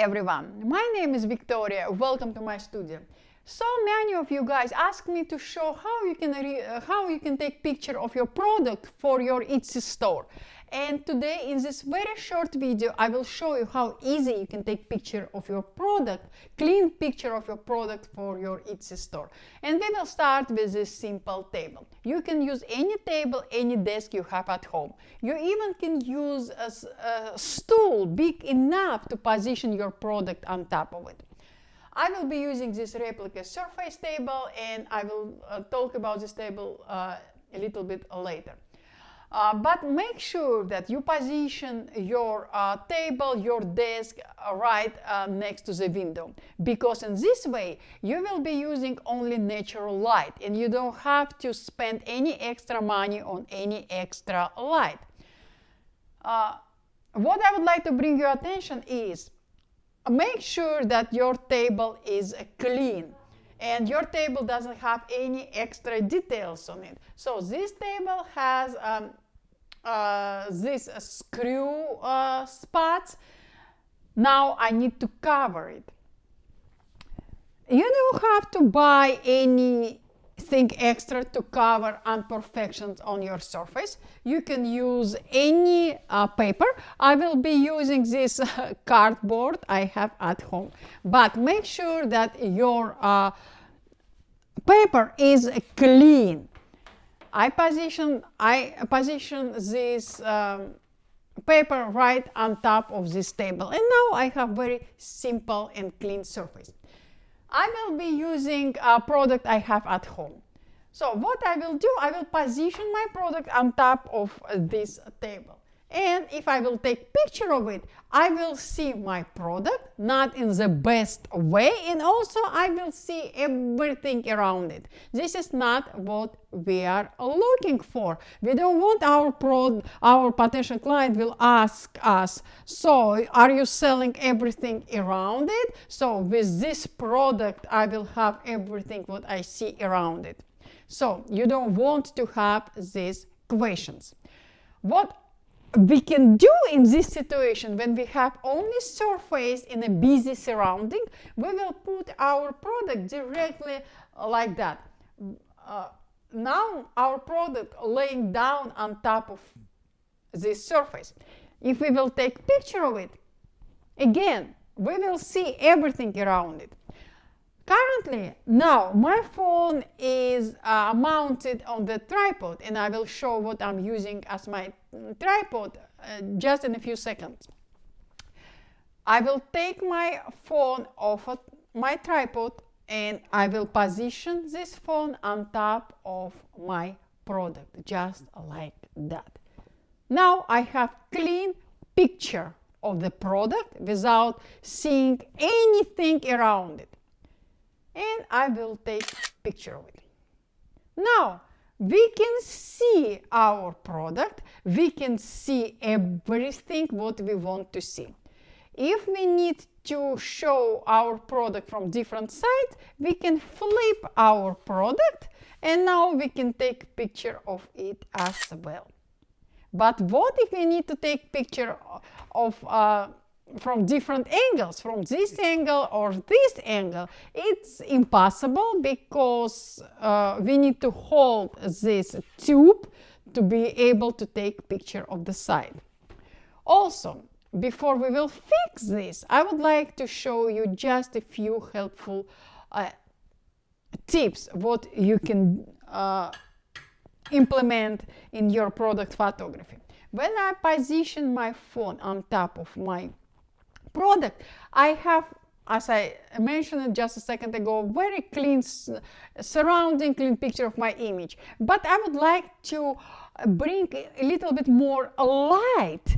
everyone, my name is Victoria. Welcome to my studio. So many of you guys asked me to show how you can take picture of your product for your Etsy store. And today in this very short video I will show you how easy you can take picture of your product, clean picture of your product for your Etsy store. And we will start with this simple table. You can use any table, any desk you have at home. You even can use a stool big enough to position your product on top of it. I will be using this Replica Surface table, and I will talk about this table a little bit later. But make sure that you position your table, your desk right next to the window, because in this way you will be using only natural light and you don't have to spend any extra money on any extra light. What I would like to bring your attention is make sure that your table is clean and your table doesn't have any extra details on it. So this table has this screw spots. Now I need to cover it. You don't have to buy anything extra to cover imperfections on your surface. You can use any paper. I will be using this cardboard I have at home, but make sure that your paper is clean. I position this paper right on top of this table, and now I have very simple and clean surface. I will be using a product I have at home. So what I will do, I will position my product on top of this table. And if I will take picture of it, I will see my product, not in the best way, and also I will see everything around it. This is not what we are looking for. We don't want our potential client will ask us, so are you selling everything around it? So with this product, I will have everything what I see around it. So you don't want to have these questions. What we can do in this situation, when we have only surface in a busy surrounding, we will put our product directly like that. Now our product laying down on top of this surface. If we will take picture of it, again, we will see everything around it. Currently, now my phone is mounted on the tripod, and I will show what I'm using as my tripod just in a few seconds. I will take my phone off of my tripod and I will position this phone on top of my product, just like that. Now I have clean picture of the product without seeing anything around it. And I will take picture of it. Now we can see our product, we can see everything what we want to see. If we need to show our product from different sides, we can flip our product and now we can take picture of it as well. But what if we need to take picture of from different angles, from this angle or this angle? It's impossible because we need to hold this tube to be able to take picture of the side. Also, before we will fix this, I would like to show you just a few helpful tips what you can implement in your product photography. When I position my phone on top of my product, I have, as I mentioned just a second ago, very clean surrounding, clean picture of my image. But I would like to bring a little bit more light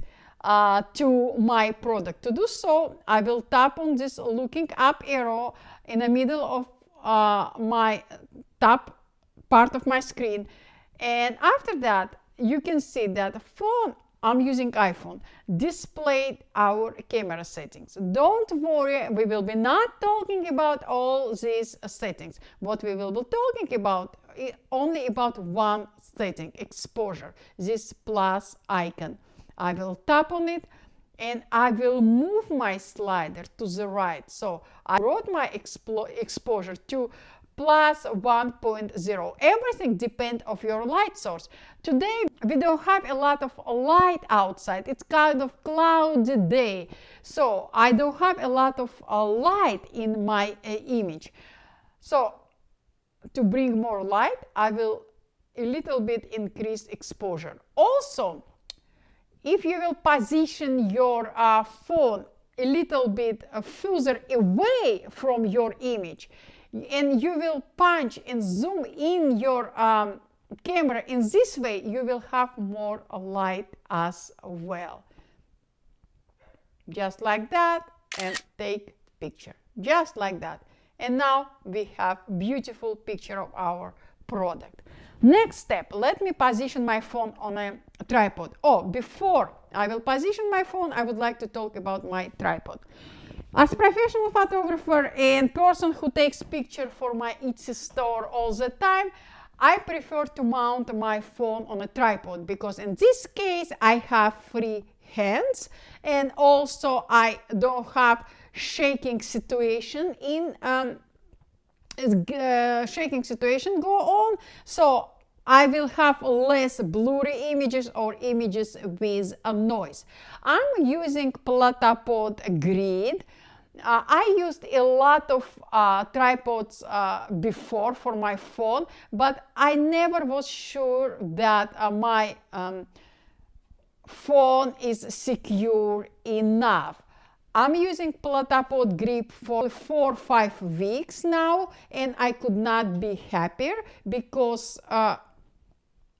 to my product. To do so, I will tap on this looking up arrow in the middle of my top part of my screen, and after that you can see that phone, I'm using iPhone, displayed our camera settings. Don't worry, we will be not talking about all these settings. What we will be talking about only about one setting, exposure, this plus icon. I will tap on it and I will move my slider to the right. So I brought my exposure to plus 1.0. Everything depends on your light source. Today we don't have a lot of light outside. It's kind of cloudy day, so I don't have a lot of light in my image. So to bring more light, I will a little bit increase exposure. Also, if you will position your phone a little bit further away from your image, and you will punch and zoom in your camera in this way, you will have more light as well. Just like that, and take picture. Just like that. And now we have beautiful picture of our product. Next step, let me position my phone on a tripod. Oh, before I will position my phone, I would like to talk about my tripod. As professional photographer and person who takes picture for my Etsy store all the time, I prefer to mount my phone on a tripod because in this case I have free hands, and also I don't have shaking situation shaking situation go on, so I will have less blurry images or images with a noise. I'm using Platypod grid. I used a lot of tripods before for my phone, but I never was sure that my phone is secure enough. I'm using Platypod grip for 4 or 5 weeks now, and I could not be happier because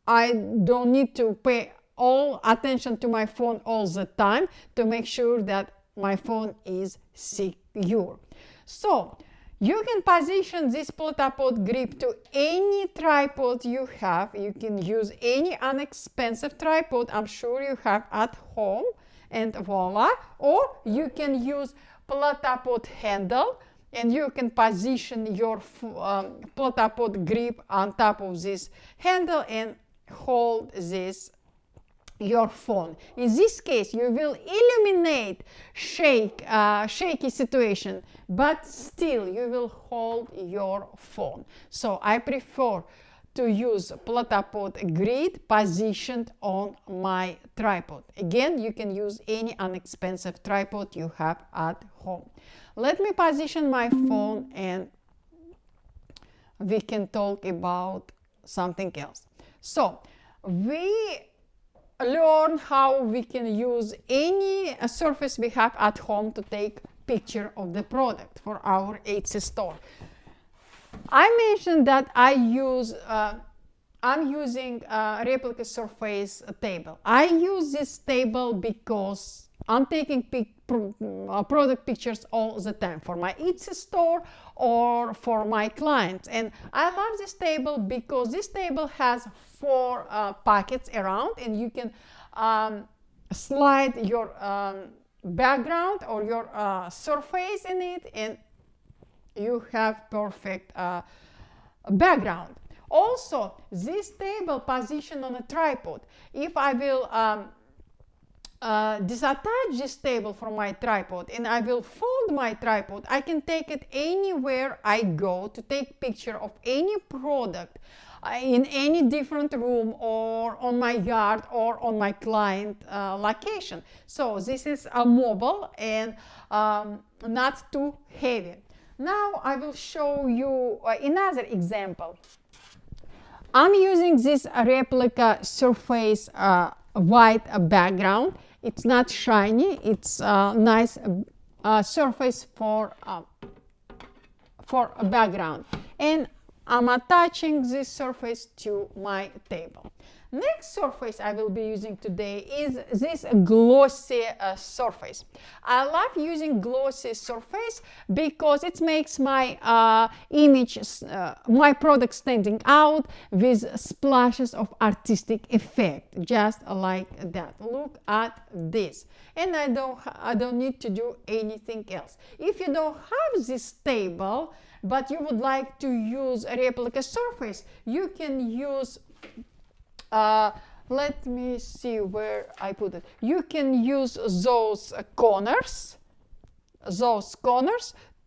I don't need to pay all attention to my phone all the time to make sure that my phone is secure. So you can position this Platypod grip to any tripod you have. You can use any inexpensive tripod I'm sure you have at home, and voila. Or you can use Platypod handle, and you can position your Platypod grip on top of this handle and hold this your phone. In this case, you will eliminate shaky situation, but still you will hold your phone. So I prefer to use Platypod grid positioned on my tripod. Again, you can use any inexpensive tripod you have at home. Let me position my phone and we can talk about something else. So we learn how we can use any surface we have at home to take picture of the product for our Etsy store. I mentioned that I'm using Replica Surface table. I use this table because I'm taking product pictures all the time for my Etsy store or for my clients. And I love this table because this table has 4 pockets around, and you can slide your background or your surface in it, and you have perfect background. Also, this table positioned on a tripod. If I will disattach this table from my tripod and I will fold my tripod, I can take it anywhere I go to take picture of any product in any different room or on my yard or on my client location. So this is a mobile and not too heavy. Now I will show you another example. I'm using this Replica Surface white background. It's not shiny. It's a nice surface for a background. And I'm attaching this surface to my table. Next surface I will be using today is this glossy surface. I love using glossy surface because it makes my image, my product standing out with splashes of artistic effect, just like that. Look at this. And I don't need to do anything else. If you don't have this table, but you would like to use a Replica Surface, you can use let me see where I put it. You can use those corners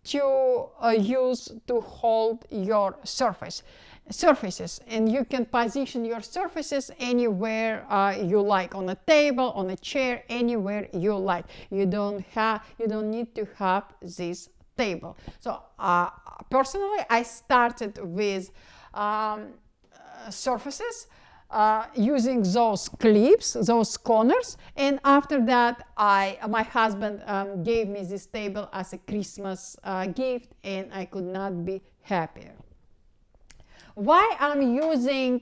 to use to hold your surfaces, and you can position your surfaces anywhere you like, on a table, on a chair, anywhere you like. You don't need to have this table. So personally, I started with surfaces using those clips, those corners, and after that my husband gave me this table as a Christmas gift, and I could not be happier. Why I'm using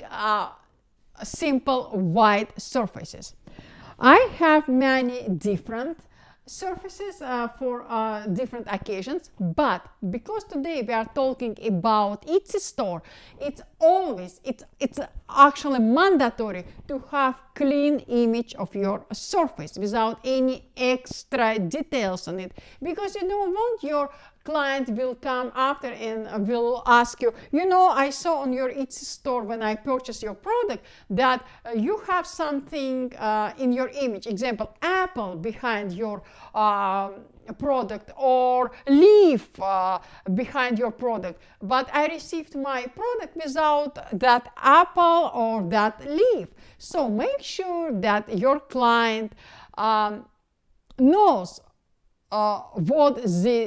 simple white surfaces? I have many different surfaces for different occasions, but because today we are talking about Etsy store, it's actually mandatory to have clean image of your surface without any extra details on it, because you don't want your client will come after and will ask you, I saw on your Etsy store when I purchased your product that you have something in your image, example, apple behind your product, or leaf behind your product, but I received my product without that apple or that leaf. So make sure that your client knows what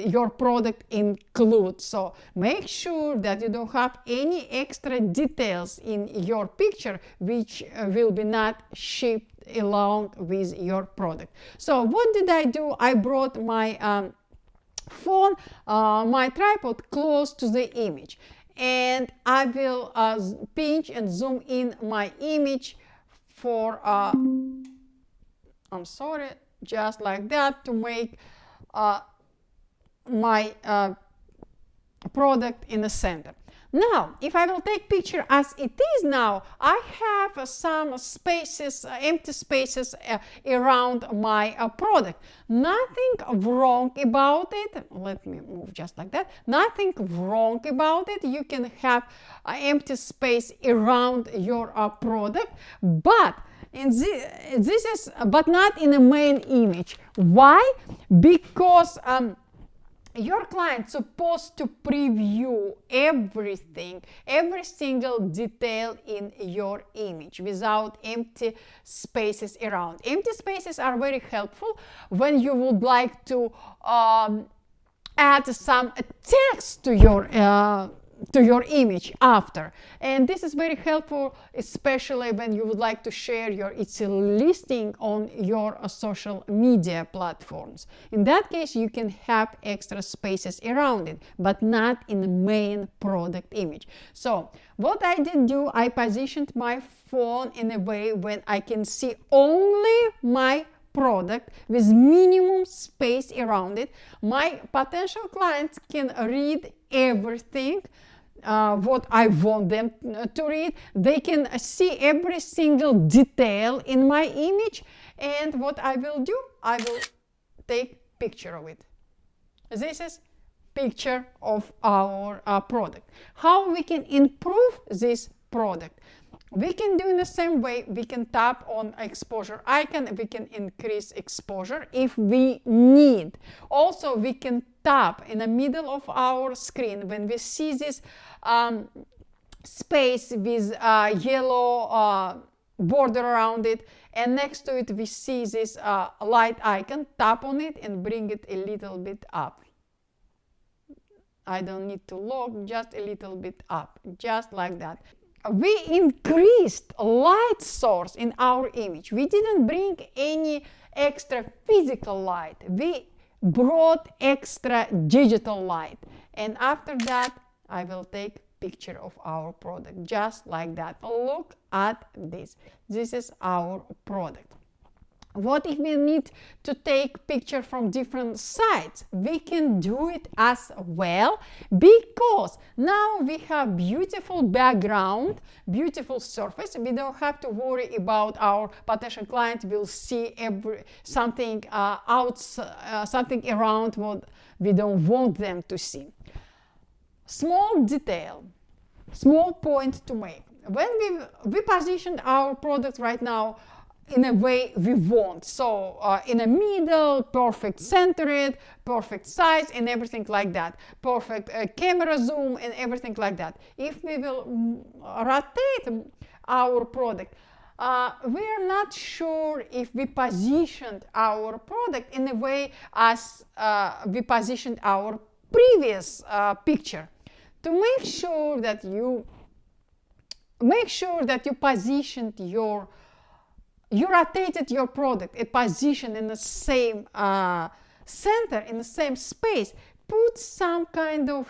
your product includes. So make sure that you don't have any extra details in your picture which will be not shipped along with your product. So what did I do? I brought my phone, my tripod close to the image, and I will pinch and zoom in my image for just like that, to make my product in the center. Now, if I will take picture as it is now, I have some spaces, empty spaces around my product. Nothing wrong about it. Let me move just like that. Nothing wrong about it. You can have empty space around your product, but but not in the main image. Why? Because your client's supposed to preview everything, every single detail in your image without empty spaces around. Empty spaces are very helpful when you would like to add some text to your image after, and this is very helpful, especially when you would like to share your Etsy listing on your social media platforms. In that case, you can have extra spaces around it, but not in the main product image. So what I did do, I positioned my phone in a way when I can see only my product with minimum space around it. My potential clients can read everything what I want them to read. They can see every single detail in my image, and what I will do, I will take picture of it. This is picture of our product. How we can improve this product? We can do in the same way. We can tap on exposure icon. We can increase exposure if we need. Also, we can tap in the middle of our screen when we see this space with yellow border around it, and next to it we see this light icon. Tap on it and bring it a little bit up. I don't need to lock, just a little bit up, just like that. We increased light source in our image. We didn't bring any extra physical light. We brought extra digital light. And after that, I will take picture of our product, just like that. Look at this. This is our product. What if we need to take picture from different sides? We can do it as well, because now we have beautiful background, beautiful surface. We don't have to worry about our potential client will see something something around what we don't want them to see. Small detail, small point to make. when we positioned our product right now in a way we want, so in the middle, perfect centered, perfect size and everything like that, perfect camera zoom and everything like that. If we will rotate our product, we are not sure if we positioned our product in a way as we positioned our previous picture. To make sure that you positioned you rotated your product and position in the same center, in the same space, put some kind of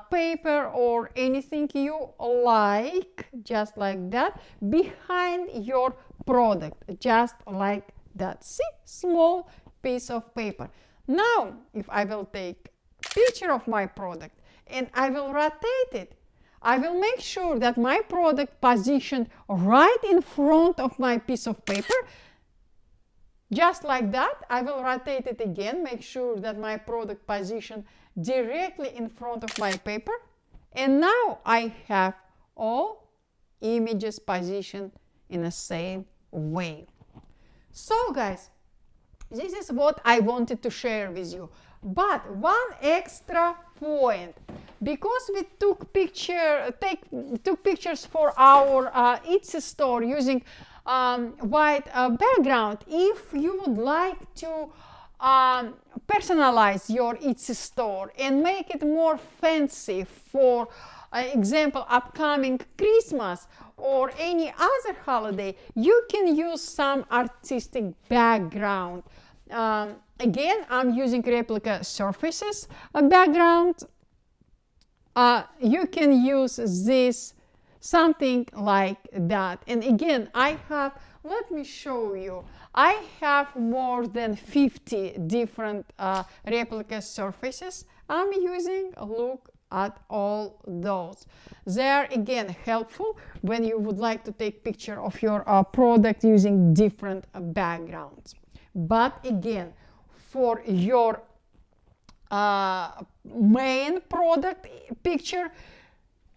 paper or anything you like, just like that, behind your product, just like that. See, small piece of paper. Now, if I will take picture of my product and I will rotate it, I will make sure that my product positioned right in front of my piece of paper. Just like that, I will rotate it again, make sure that my product positioned directly in front of my paper. And now I have all images positioned in the same way. So guys, this is what I wanted to share with you. But one extra point, because we took pictures for our Etsy store using white background, if you would like to personalize your Etsy store and make it more fancy, for example, upcoming Christmas or any other holiday, you can use some artistic background. Again, I'm using Replica Surfaces background. You can use this, something like that. And again, let me show you. I have more than 50 different Replica Surfaces I'm using. Look at all those. They are again helpful when you would like to take picture of your product using different backgrounds. But again, for your main product picture,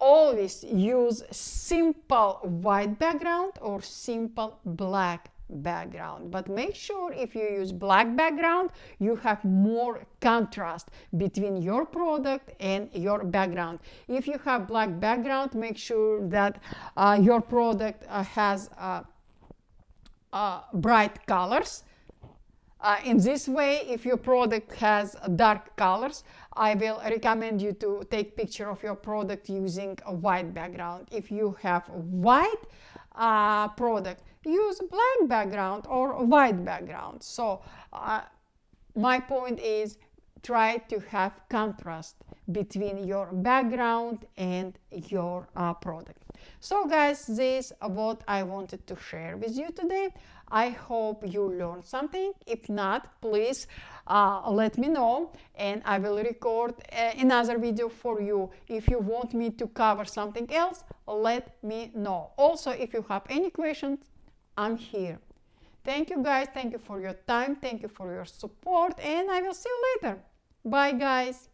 always use simple white background or simple black background. But make sure if you use black background, you have more contrast between your product and your background. If you have black background, make sure that your product has bright colors. In this way, if your product has dark colors, I will recommend you to take picture of your product using a white background. If you have white product, use black background or white background. So my point is, try to have contrast between your background and your product. So guys, this is what I wanted to share with you today. I hope you learned something. If not, please let me know and I will record another video for you. If you want me to cover something else, let me know. Also, if you have any questions, I'm here. Thank you guys. Thank you for your time. Thank you for your support, and I will see you later. Bye guys.